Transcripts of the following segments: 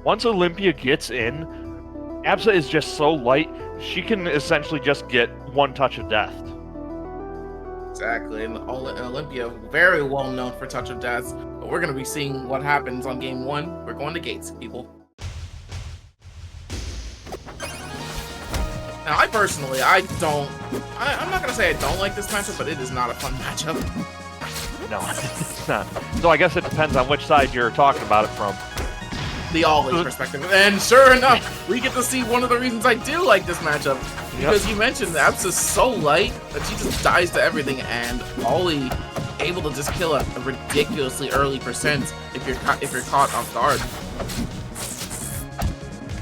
once Olympia gets in, Absa is just so light, she can essentially just get one touch of death. Exactly, and Olympia, very well known for touch of death. But we're going to be seeing what happens on game 1. We're going to gates, people. Now, I'm not going to say I don't like this matchup, but it is not a fun matchup. No, it's not. So I guess it depends on which side you're talking about it from. The Ollie perspective. And sure enough, we get to see one of the reasons I do like this matchup. Because you mentioned Absa's so light that she just dies to everything, and Ollie able to just kill a ridiculously early percent if you're caught off guard.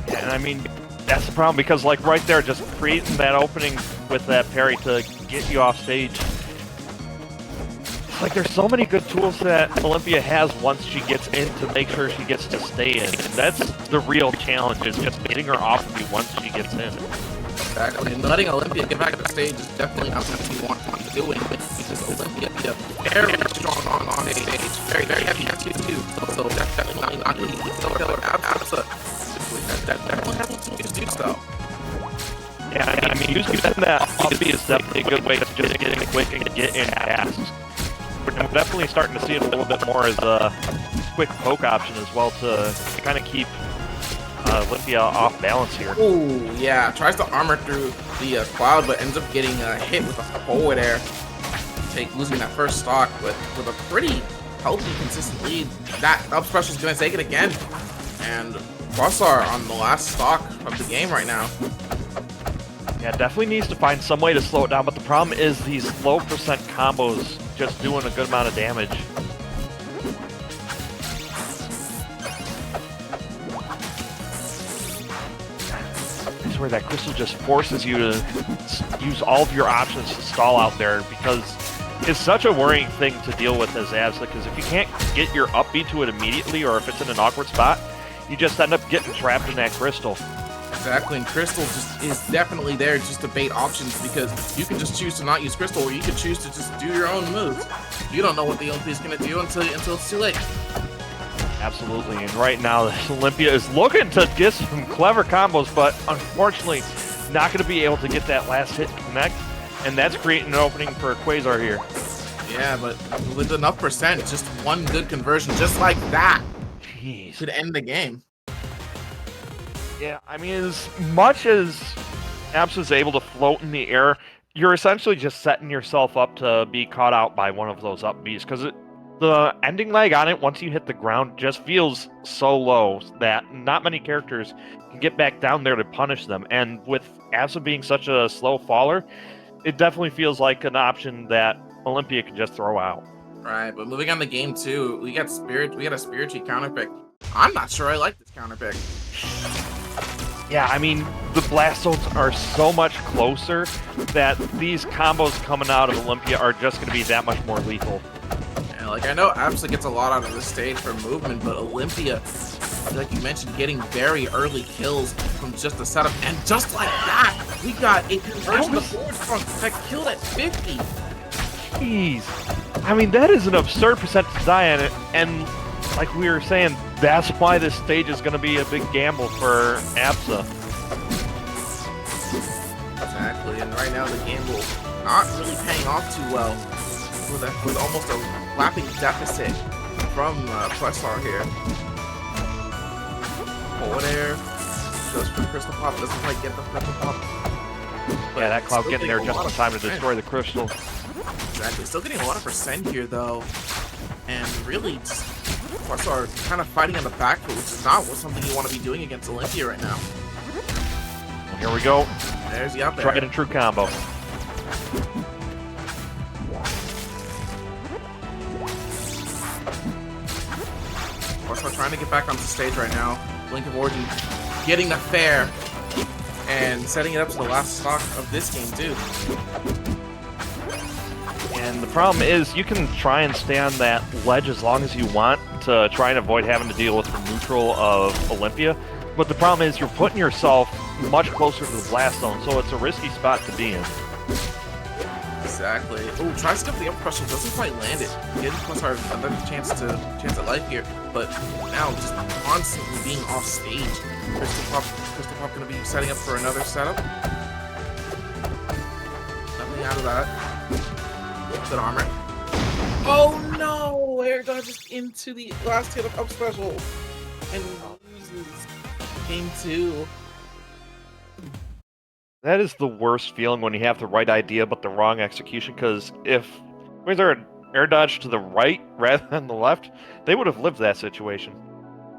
Yeah, and I mean, that's the problem, because like right there, just creating that opening with that parry to get you off stage. Like, there's so many good tools that Olympia has once she gets in to make sure she gets to stay in. And that's the real challenge, is just getting her off of you once she gets in. Exactly, and letting Olympia get back to the stage is definitely not something you want to be doing, because Olympia is very strong on the stage, very, very heavy too. So that's definitely not going to be killer Absa. That definitely has some to do so. Yeah, I mean, using that obviously is definitely a good way of just getting quick and get in fast. We're definitely starting to see it a little bit more as a quick poke option as well to kind of keep Olympia off balance here. Ooh, yeah, tries to armor through the cloud, but ends up getting hit with a forward air. Losing that first stock, but with a pretty healthy, consistent lead. That up special is going to take it again. And Quasuar on the last stock of the game right now. Yeah, definitely needs to find some way to slow it down, but the problem is these low percent combos just doing a good amount of damage. This is where that crystal just forces you to use all of your options to stall out there, because it's such a worrying thing to deal with as Absa, because if you can't get your up B to it immediately, or if it's in an awkward spot, you just end up getting trapped in that crystal. Exactly, and Crystal just is definitely there just to bait options, because you can just choose to not use Crystal, or you can choose to just do your own moves. You don't know what the Olympia is going to do until it's too late. Absolutely, and right now Olympia is looking to get some clever combos, but unfortunately not going to be able to get that last hit to connect, and that's creating an opening for Quasuar here. Yeah, but with enough percent, just one good conversion just like that could end the game. Yeah, I mean, as much as Absa's able to float in the air, you're essentially just setting yourself up to be caught out by one of those up Bs, because the ending lag on it, once you hit the ground, just feels so low that not many characters can get back down there to punish them. And with Absa being such a slow faller, it definitely feels like an option that Olympia can just throw out. Right, but moving on to game 2, we got a Spirit counter pick. I'm not sure I like this counter pick. Yeah, I mean, the blast zones are so much closer that these combos coming out of Olympia are just going to be that much more lethal. Yeah, like, I know Absa gets a lot out of this stage for movement, but Olympia, like you mentioned, getting very early kills from just the setup. And just like that, we got a conversion of forward front that killed at 50. Jeez. I mean, that is an absurd percent to die on it, and like we were saying, that's why this stage is going to be a big gamble for Absa. Exactly, and right now the gamble not really paying off too well, with almost a lapping deficit from Quasuar here. Forward air, goes for the crystal pop, doesn't quite get the crystal pop. Yeah, that cloud getting there just in time to destroy the crystal. Exactly, still getting a lot of percent here though, and really Quasuar kind of fighting on the back foot, which is not something you want to be doing against Olympia right now. Here we go. There's the up there. Tried and true combo. Quasuar trying to get back onto the stage right now. Blink of Origin getting the fair and setting it up to the last stock of this game too. And the problem is, you can try and stay on that ledge as long as you want to try and avoid having to deal with the neutral of Olympia. But the problem is, you're putting yourself much closer to the blast zone, so it's a risky spot to be in. Exactly. Oh, tries to get the up special, doesn't quite land it. Getting Quasuar another chance at life here, but now just constantly being off stage. Crystal Pop gonna be setting up for another setup. Nothing out of that. Good armor. Oh no! Air dodges into the last hit of up special and loses game 2. That is the worst feeling when you have the right idea but the wrong execution, because if Quasar had air dodged to the right rather than the left, they would have lived that situation.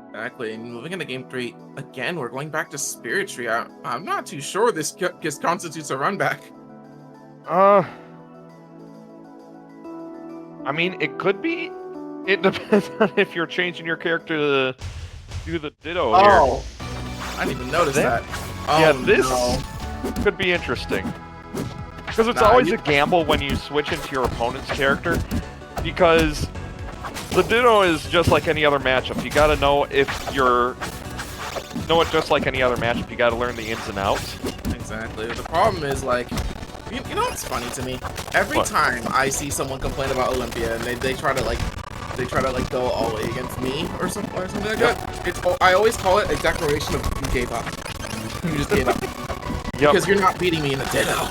Exactly, and moving into game 3, again, we're going back to Spirit Tree. I'm not too sure this constitutes a run back. I mean, it could be. It depends on if you're changing your character to do the Ditto here. Oh, I didn't even notice that. Oh, yeah, this no. could be interesting. Because it's always a gamble when you switch into your opponent's character, because the Ditto is just like any other matchup. You gotta know if you're... Know it just like any other matchup. You gotta learn the ins and outs. Exactly. The problem is, like... You know what's funny to me? Every time I see someone complain about Olympia and they try to go all the way against me or something like that, I always call it a declaration of you gave up. You just gave up. Yep. Because you're not beating me in a Ditto.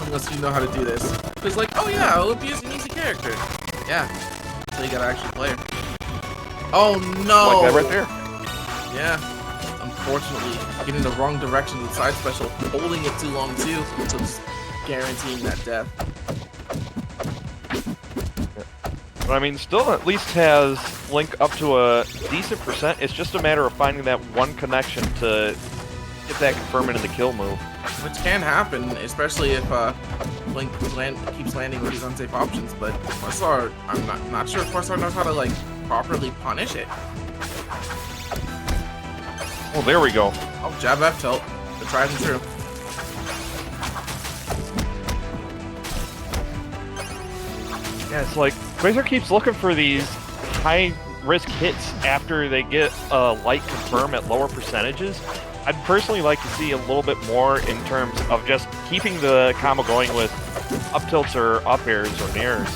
Unless you know how to do this. Because like, oh yeah, Olympia's an easy character. Yeah. So you gotta actually play her. Oh no! Like that right there. Yeah. Unfortunately, getting the wrong direction with the side special, holding it too long too, so just guaranteeing that death. But I mean, still at least has Link up to a decent percent. It's just a matter of finding that one connection to get that confirm into the kill move. Which can happen, especially if Link keeps landing with these unsafe options, but Quasuar, I'm not sure if Quasuar knows how to like properly punish it. Oh, there we go. Oh, jab F tilt. The tried and true. Yeah, it's like Quasar keeps looking for these high-risk hits after they get a light confirm at lower percentages. I'd personally like to see a little bit more in terms of just keeping the combo going with up tilts or up airs or nairs.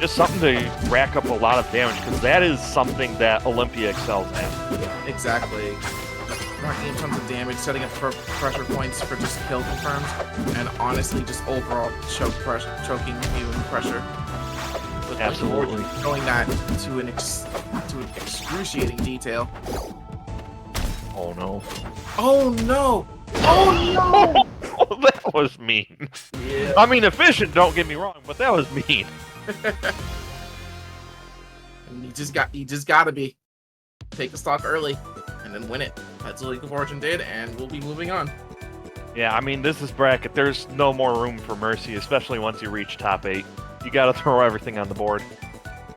Just something to rack up a lot of damage, because that is something that Olympia excels at. Exactly. Racking up tons of damage, setting up for pressure points for just kill confirms, and honestly just overall choking you in pressure. With Absolutely. Like, showing that to an excruciating detail. Oh no. Oh no! Oh no! Oh, that was mean. Yeah. I mean, efficient, don't get me wrong, but that was mean. And you just gotta be. Take the stock early, and then win it. That's what League of Origin did, and we'll be moving on. Yeah, I mean, this is bracket. There's no more room for mercy, especially once you reach top 8. You gotta throw everything on the board.